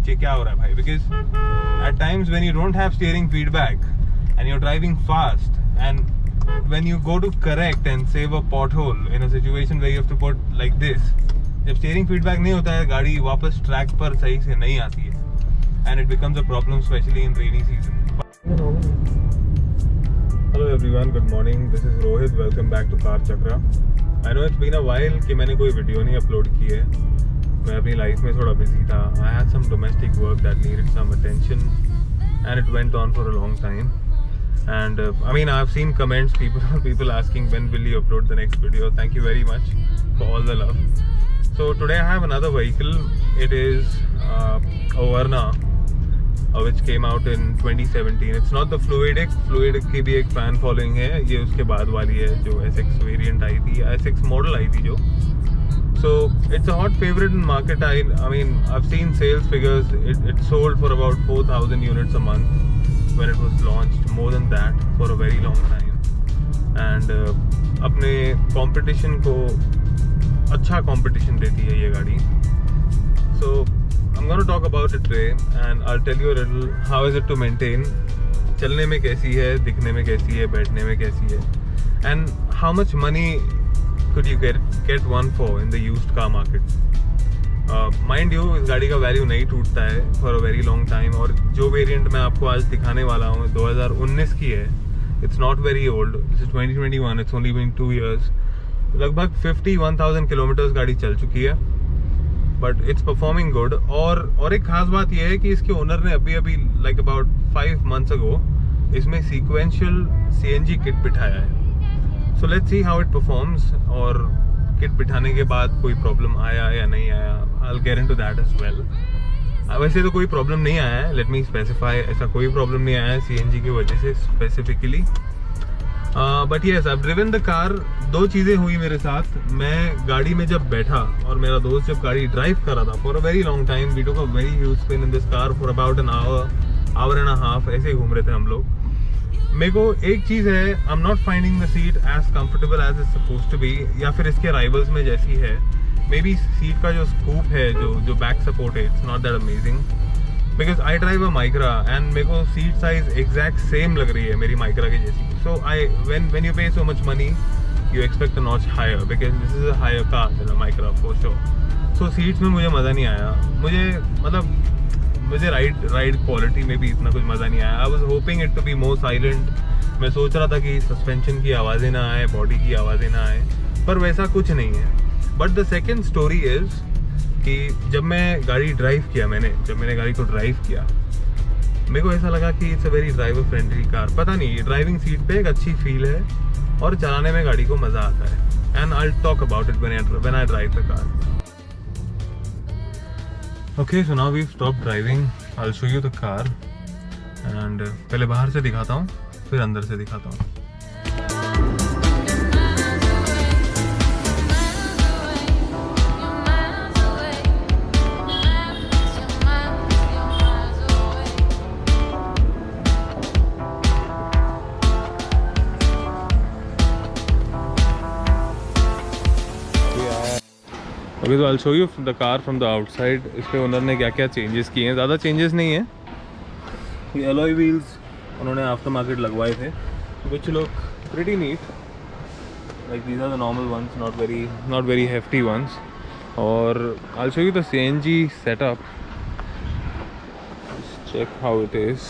नीचे क्या हो रहा है भाई, because at times when you don't have steering feedback and you are driving fast and when you go to correct and save a pothole in a situation where you have to put like this, जब steering feedback नहीं होता है गाड़ी वापस track पर सही से नहीं आती है and it becomes a problem specially in rainy season. Hello everyone, good morning. This is Rohit. Welcome back to Car Chakra. I know it's been a while कि मैंने कोई वीडियो नहीं अपलोड की है. मैं अपनी लाइफ में थोड़ा बिजी था. I had some domestic work that needed some attention and it went on for a long time. And I mean, I've seen comments, people asking when will you upload the next video. Thank you very much for all the love. So today I have another vehicle. It is a Verna. Which came out in 2017. It's not the Fluidic. Fluidic की भी एक fan following है. ये उसके बाद वाली है जो SX variant आई थी, SX model आई थी जो. So it's a hot favorite in market. I mean I've seen sales figures. It sold for about 4,000 units a month when it was launched. More than that for a very long time. And अपने competition को अच्छा competition देती है ये गाड़ी. So I'm going to talk about it today and I'll tell you a little how is it to maintain. चलने में कैसी है, दिखने में कैसी है, बैठने में कैसी है, and how much money could you get one for in the used car market. Mind you, इस गाड़ी का वैल्यू नहीं टूटता है for a very long time और जो वेरिएंट मैं आपको आज दिखाने वाला हूँ 2019 की है. It's not very old. This is 2021. It's only been 2 years. लगभग 51,000 किलोमीटर्स गाड़ी चल चुकी है. But it's performing good. और एक खास बात यह है कि इसके ओनर ने अभी लाइक अबाउट 5 months अगो इसमें सीक्वेंशियल CNG किट बिठाया है. So let's see how it performs. और किट बिठाने के बाद कोई प्रॉब्लम आया या नहीं आया, I will get into that as well. वैसे तो कोई प्रॉब्लम नहीं आया है, लेट मी स्पेसिफाई. ऐसा कोई प्रॉब्लम नहीं आया है CNG की वजह से specifically. But yes, I have driven the car. 2 चीज़ें हुई मेरे साथ. मैं गाड़ी में जब बैठा और मेरा दोस्त जब गाड़ी ड्राइव कर रहा था for a very long time, we took a very huge spin in this car for about an hour and a half. ऐसे ही घूम रहे थे हम लोग. मेरे को एक चीज़ है, I am not finding the seat as comfortable as it's suppose to be, या फिर इसके राइवल्स में जैसी है. मे बी सीट का जो स्कूप है, जो बैक सपोर्ट है, it's not that amazing. Because I drive a Micra and मेरे को सीट साइज एग्जैक्ट सेम लग रही है मेरी माइक्रा की जैसी. सो when you pay so much money you expect a notch higher because this is a higher car than a Micra for sure. So seats में मुझे मज़ा नहीं आया. मुझे राइड क्वालिटी में भी इतना कुछ मज़ा नहीं आया. I was hoping it to be more silent. मैं सोच रहा था कि सस्पेंशन की आवाज़ें ना आए, बॉडी की आवाज़ें ना आए, पर वैसा कुछ नहीं है. But the second story is कि जब मैं गाड़ी ड्राइव किया, जब मैंने गाड़ी को ड्राइव किया, मेरे को ऐसा लगा कि it's a very driver friendly car. पता नहीं, ड्राइविंग सीट पे एक अच्छी फील है और चलाने में गाड़ी को मज़ा आता है. And I will talk about it when I drive the car. Okay, so now we stop driving. I will show you the car and पहले बाहर से दिखाता हूँ, फिर अंदर से दिखाता हूँ. ओके, तो आई will show you the car from the outside. इसके ओनर ने क्या क्या चेंजेस किए हैं. ज़्यादा चेंजेस नहीं है. ये अलॉय व्हील्स उन्होंने आफ्टर मार्केट लगवाए थे, which look pretty neat. Like these are the normal ones, not very hefty ones. और I will show you the CNG setup. Check how it is.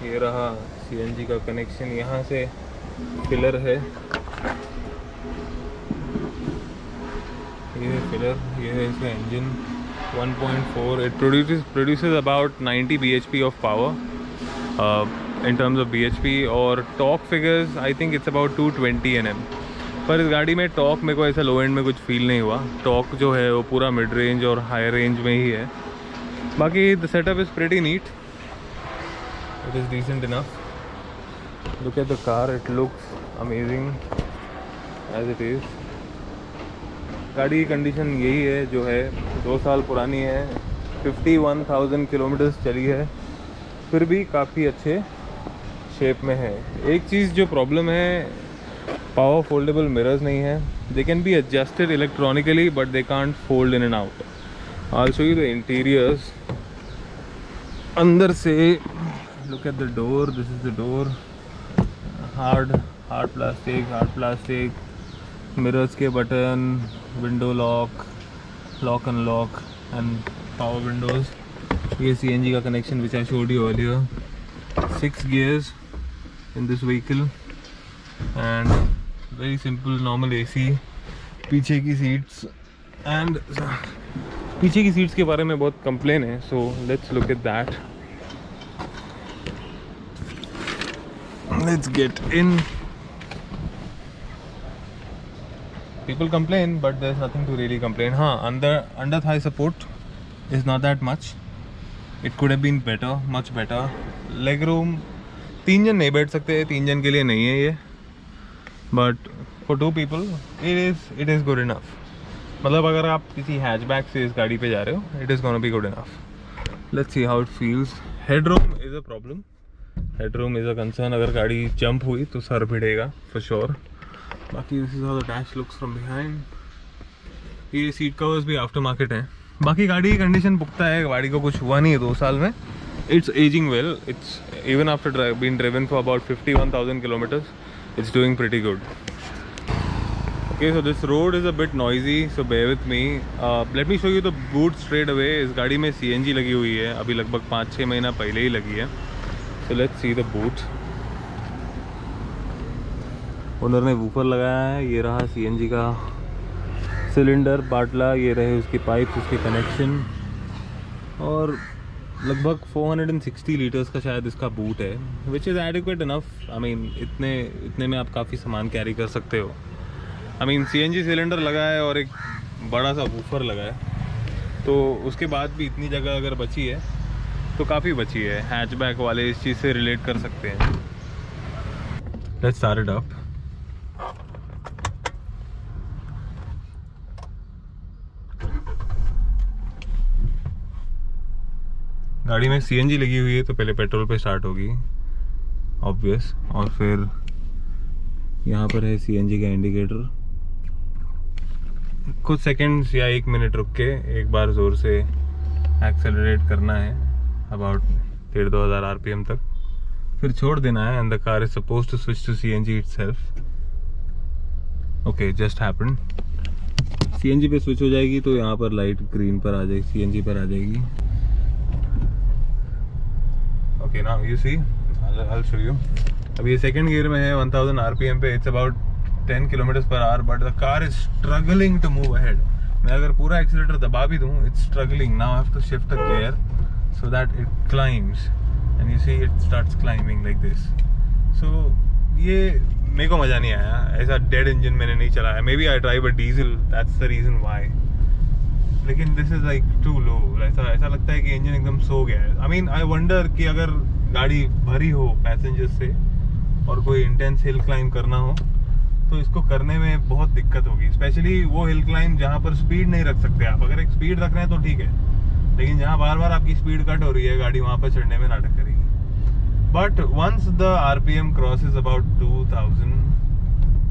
ये रहा CNG का कनेक्शन. यहाँ से filler है, ये फिलर, ये है इसका engine 1.4. It produces about 90 bhp of power in terms of bhp. और torque figures I think it's about 220 Nm. पर इस गाड़ी में टॉर्क मेरे को ऐसा लो एंड में कुछ फील नहीं हुआ. टॉर्क जो है वो पूरा मिड रेंज और हाई रेंज में ही है. बाकी the setup is pretty neat. It is decent enough. Look at the car, it looks amazing as it is. गाड़ी की कंडीशन यही है जो है, 2 साल पुरानी है, 51,000 किलोमीटर्स चली है, फिर भी काफ़ी अच्छे शेप में है. एक चीज़ जो प्रॉब्लम है, पावर फोल्डेबल मिरर्स नहीं है. they can be adjusted electronically, but they can't fold in and out. I'll show you the interiors. अंदर से look at the door. This is the door. Hard plastic. Mirrors के button, window lock, lock and lock, and power windows. ये CNG का connection which I showed you earlier. 6 gears in this vehicle and very simple normal AC. पीछे की seats and पीछे की seats के बारे में बहुत complain है, so let's look at that. Let's get in. People complain, but there's nothing to really complain. हाँ, under thigh support is not that much. It could have been better, much better. Leg room 3 जन नहीं बैठ सकते, 3 जन के लिए नहीं है ये. But for 2 people, it is good enough. मतलब अगर आप किसी हैचबैक से इस गाड़ी पे जा रहे हो, it is gonna be good enough. Let's see how it feels. Headroom is a problem. Headroom is a concern. अगर गाड़ी जंप हुई तो सर भिड़ेगा for sure. बाकी this is how the dash looks from behind. ये seat covers भी after market हैं. बाकी गाड़ी की कंडीशन पुख्ता है, गाड़ी को कुछ हुआ नहीं है 2 साल में. It's aging well. It's even after being driven for about 51,000 kilometers, it's doing pretty good. Okay, so this road is a bit noisy, so bear with me. Let me show you the boot straight away. इस गाड़ी में CNG लगी हुई है, अभी लगभग 5-6 महीना पहले ही लगी है. So let's see the boot. Owner ने वूफर लगाया है. ये रहा CNG का सिलेंडर बाटला, ये रहे उसकी पाइप्स, उसके कनेक्शन, और लगभग 460 लीटर्स का शायद इसका बूट है, which is adequate enough. I mean इतने में आप काफ़ी सामान कैरी कर सकते हो. आई मीन CNG सिलेंडर लगा है और एक बड़ा सा वूफर लगा है, तो उसके बाद भी इतनी जगह अगर बची है तो काफ़ी बची है. हैचबैक वाले इस चीज़ से रिलेट कर सकते हैं. Let's start it up. गाड़ी में CNG लगी हुई है तो पहले पेट्रोल पे स्टार्ट होगी ऑब्वियस, और फिर यहाँ पर है CNG का इंडिकेटर. कुछ सेकंड्स या 1 मिनट रुक के एक बार ज़ोर से एक्सेलरेट करना है अबाउट 1500 RPM तक, फिर छोड़ देना है. And the car is suppose to switch to CNG itself. Okay, just happened. CNG पे स्विच हो जाएगी तो यहाँ पर लाइट ग्रीन पर आ जाएगी, CNG पर आ जाएगी. Okay, now you see, I'll show you. अभी ये सेकंड गियर में है 1000 RPM पे. It's about 10 km/h, but the car is struggling to move ahead. मैं अगर पूरा एक्सीलरेटर दबा भी दूँ, it's struggling. Now I have to shift a gear so that it climbs, and you see it starts climbing like this. So ये मेरे को मज़ा नहीं आया. ऐसा डेड इंजन मैंने नहीं चलाया. Maybe I drive a diesel, that's the reason why. लेकिन this is like too low. ऐसा लगता है कि इंजन एकदम सो गया है. आई मीन आई वंडर कि अगर गाड़ी भरी हो पैसेंजर्स से और कोई इंटेंस हिल क्लाइंब करना हो तो इसको करने में बहुत दिक्कत होगी. स्पेशली वो हिल क्लाइंब जहाँ पर स्पीड नहीं रख सकते आप. अगर एक स्पीड रख रहे हैं तो ठीक है, लेकिन जहाँ बार बार आपकी स्पीड कट हो रही है, गाड़ी वहाँ पर चढ़ने में नाटक करेगी. But once the RPM crosses about 2000,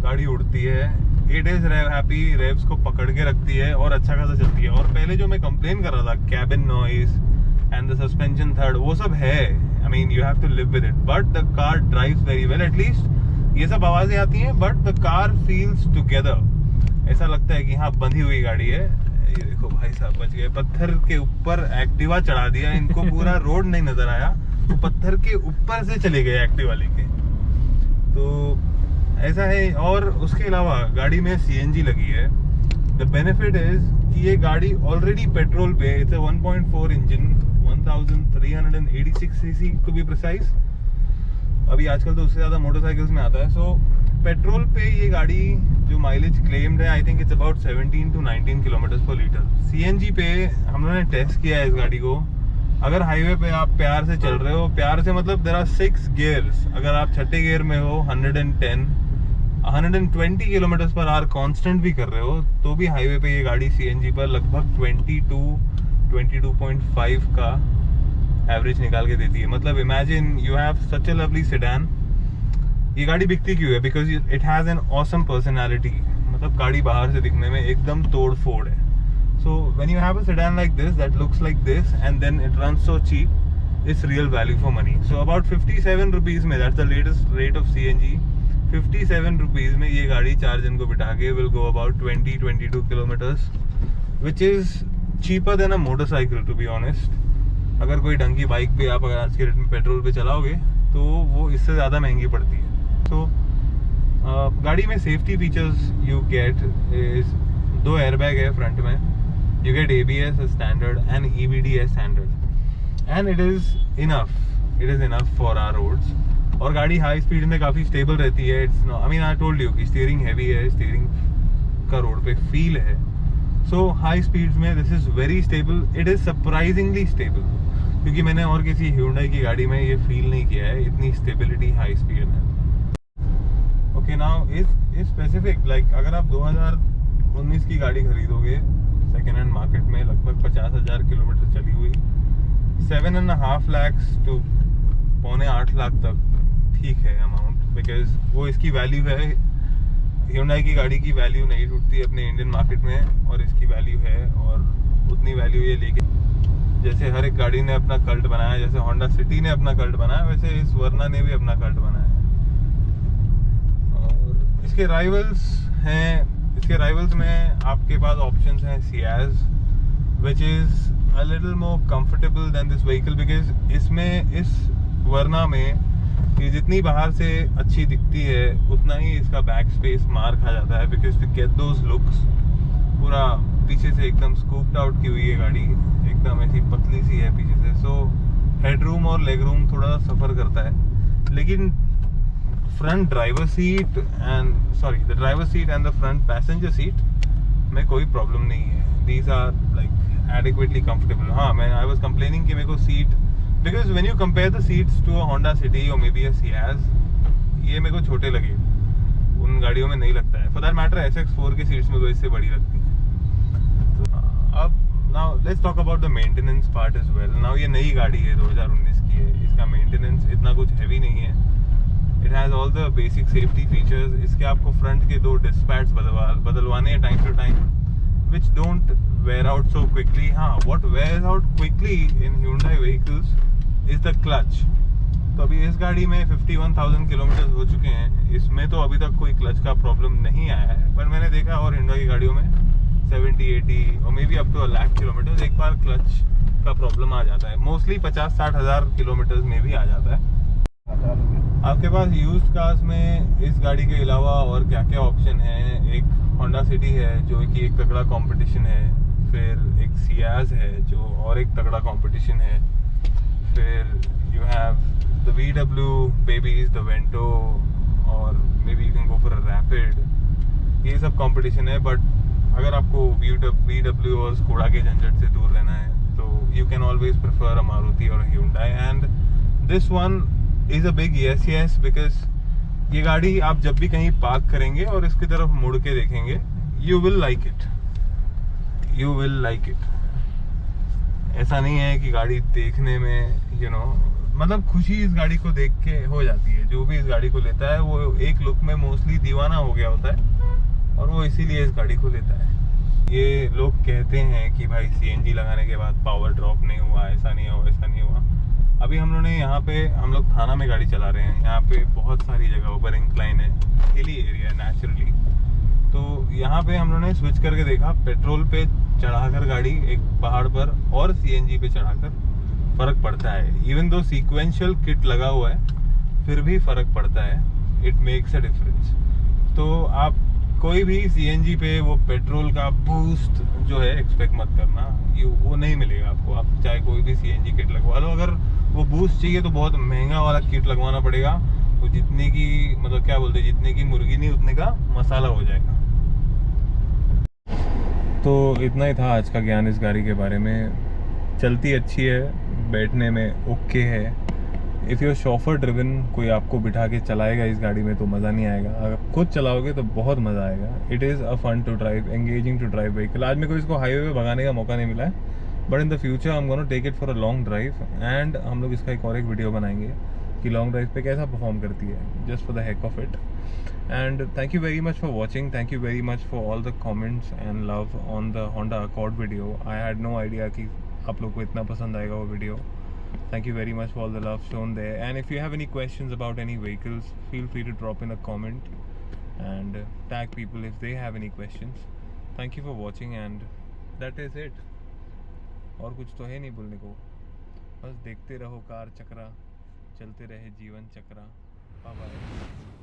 गाड़ी उड़ती है. It is rev happy. Revs को पकड़ के रखती है और अच्छा खासा चलती है. और पहले जो मैं कंप्लेन कर रहा था, cabin noise and the suspension थर्ड, वो सब है. I mean you have to live with it, but the car drives very well. At least ये सब आवाजें आती हैं, but the car feels together. ऐसा लगता है कि हाँ, बंधी हुई गाड़ी है. ये देखो भाई साहब बच गए. पत्थर के ऊपर एक्टिवा चढ़ा दिया इनको. पूरा रोड नहीं नजर आया तो पत्थर के ऊपर से चले गए एक्टिवा लेके. तो ऐसा है. और उसके अलावा गाड़ी में CNG लगी है. द बेनिफिट इज कि ये गाड़ी ऑलरेडी पेट्रोल पे, it's 1.4 engine, 1386 cc to be precise. अभी आजकल तो उससे ज़्यादा मोटरसाइकिल्स में आता है. सो पेट्रोल पे ये गाड़ी जो माइलेज क्लेम्ड है, I think it's about 17 to 19 km/लीटर. CNG पे हम लोगों ने टेस्ट किया है इस गाड़ी को. अगर हाईवे पे आप प्यार से चल रहे हो, प्यार से मतलब देयर आर 6 गियर्स. अगर आप छठे गियर में हो, 120 km/h कांस्टेंट भी कर रहे हो, तो भी हाईवे पे ये गाड़ी CNG पर लगभग 22.5 का एवरेज निकाल के देती है. मतलब imagine you have such a lovely sedan. ये गाड़ी बिकती क्यों है? Because it has an awesome personality. मतलब गाड़ी बाहर से दिखने में एकदम तोड़ फोड़ है. So when you have a sedan like this that looks like this and then it runs so cheap, it's real value for money. So about 57 rupees में, that's the latest rate of CNG. 57 rupees में ये गाड़ी 4 जन को बिठा के will go about 20-22 kilometers, which is cheaper than a motorcycle to be honest. अगर कोई ढंग की बाइक भी आप अगर आज के रेट में पेट्रोल पे चलाओगे तो वो इससे ज़्यादा महंगी पड़ती है. So गाड़ी में safety features you get is 2 airbag है फ्रंट में. You get ABS as standard and EBD as standard, and it is enough for our roads. और गाड़ी हाई स्पीड में काफ़ी स्टेबल रहती है. It's not, I mean I told you कि steering heavy है, स्टीयरिंग का रोड पे फील है. So हाई स्पीड्स में this is very stable. It is surprisingly stable, क्योंकि मैंने और किसी Hyundai की गाड़ी में ये फील नहीं किया है इतनी स्टेबिलिटी हाई स्पीड में. Okay, now is specific like अगर आप 2019 की गाड़ी खरीदोगे सेकेंड हैंड मार्केट में लगभग 50,000 किलोमीटर चली हुई, 7.5 लाख to 7.5 लाख तक ठीक है अमाउंट, बिकॉज वो इसकी वैल्यू है. Hyundai की गाड़ी की वैल्यू नहीं टूटती अपने इंडियन मार्केट में, और इसकी वैल्यू है और उतनी वैल्यू ये लेके, जैसे हर एक गाड़ी ने अपना कल्ट बनाया, जैसे होंडा सिटी ने अपना कल्ट बनाया, वैसे इस वर्ना ने भी अपना कल्ट बनाया. और इसके राइवल्स में आपके पास ऑप्शंस हैं Ciaz, which is a little more comfortable than this vehicle, because इसमें इस वर्ना में ये जितनी बाहर से अच्छी दिखती है उतना ही इसका बैक स्पेस मार खा जाता है, because to get those looks पूरा पीछे से एकदम स्कूप्ड आउट की हुई है गाड़ी, एकदम ऐसी पतली सी है पीछे से. सो हेडरूम और लेग रूम थोड़ा सफ़र करता है, लेकिन front driver seat the driver seat and the front passenger seat में कोई प्रॉब्लम नहीं है. These are like adequately comfortable. हाँ, आई वाज कंप्लेनिंग कि मेरे को seat, because when you compare the seats to a Honda City और may be a Ciaz, ये मेरे को छोटे लगे, उन गाड़ियों में नहीं लगता है. फॉर दैट मैटर SX4 की सीट्स में तो इससे बड़ी लगती है. तो अब now let's talk about the maintenance part as well. Now ये नई गाड़ी है, 2019 की है, इसका मेंटेनेंस इतना कुछ हैवी नहीं है. It has all the basic safety features. इसके आपको फ्रंट के 2 डिस्क पैड्स बदलवाने हैं time to time, which don't wear out so quickly. हाँ, what wears out quickly in Hyundai vehicles is the clutch. तो अभी इस गाड़ी में 51,000 किलोमीटर हो चुके हैं, इसमें तो अभी तक कोई क्लच का प्रॉब्लम नहीं आया है, पर मैंने देखा और Hyundai की गाड़ियों में 70-80 और maybe up to 1 lakh kilometre एक बार क्लच का प्रॉब्लम आ जाता है. मोस्टली 50-60 हज़ार किलोमीटर में भी आ जाता है. आपके पास यूज्ड कार्स में इस गाड़ी के अलावा और क्या क्या ऑप्शन है? एक होंडा सिटी है जो कि एक तगड़ा कंपटीशन है, फिर एक सियाज है जो और एक तगड़ा कंपटीशन है, फिर you have the VW babies, the Vento, और maybe you can go for a Rapid. ये सब कंपटीशन है, बट अगर आपको VW और स्कोडा के झंझट से दूर रहना है तो यू कैन ऑलवेज प्रेफर अ मारुति और Hyundai. And this one is a big yes, because ये गाड़ी आप जब भी कहीं पार्क करेंगे और इसकी तरफ मुड़ के देखेंगे, यू विल लाइक इट. ऐसा नहीं है कि गाड़ी देखने में मतलब खुशी इस गाड़ी को देख के हो जाती है. जो भी इस गाड़ी को लेता है वो एक लुक में मोस्टली दीवाना हो गया होता है, और वो इसीलिए इस गाड़ी को लेता है. ये लोग कहते हैं कि भाई CNG लगाने के बाद पावर ड्रॉप नहीं हुआ, ऐसा नहीं हुआ. अभी हम लोग थाना में गाड़ी चला रहे हैं. यहाँ पे बहुत सारी जगहों पर इंक्लाइन है, हिली एरिया नेचुरली. तो यहाँ पे हम लोगों ने स्विच करके देखा, पेट्रोल पे चढ़ाकर गाड़ी एक पहाड़ पर और CNG पे चढ़ाकर फ़र्क पड़ता है. इवन दो सीक्वेंशियल किट लगा हुआ है फिर भी फ़र्क पड़ता है. It makes a difference. तो आप कोई भी CNG पे वो पेट्रोल का बूस्ट जो है एक्सपेक्ट मत करना, वो नहीं मिलेगा आपको. आप चाहे कोई भी CNG किट लगवा लो, अगर वो बूस्ट चाहिए तो बहुत महंगा वाला किट लगवाना पड़ेगा. वो जितने की मतलब क्या बोलते हैं, जितने की मुर्गी नहीं उतने का मसाला हो जाएगा. तो इतना ही था आज का ज्ञान इस गाड़ी के बारे में. चलती अच्छी है, बैठने में ओके है. इफ़ यू शॉफर ड्रिवन, कोई आपको बिठा के चलाएगा इस गाड़ी में तो मज़ा नहीं आएगा. अगर खुद चलाओगे तो बहुत मज़ा आएगा. It is a fun to drive, engaging to drive vehicle. आज मेरे को इसको हाईवे पे भगाने का मौका नहीं मिला है, but in the future I am gonna take it for a long drive. And हम लोग इसका एक वीडियो बनाएंगे कि लॉन्ग ड्राइव पे कैसा परफॉर्म करती है, just for the heck of it. And thank you very much for watching. Thank you very much for all the comments and love on the Honda Accord video. I had no idea कि आप लोग को इतना पसंद आएगा वो video. Thank you very much for all the love shown there. And if you have any questions about any vehicles, feel free to drop in a comment and tag people if they have any questions. Thank you for watching and that is it. और कुछ तो है नहीं बोलने को, बस देखते रहो कार चक्रा, चलते रहे जीवन चक्रा। Bye bye.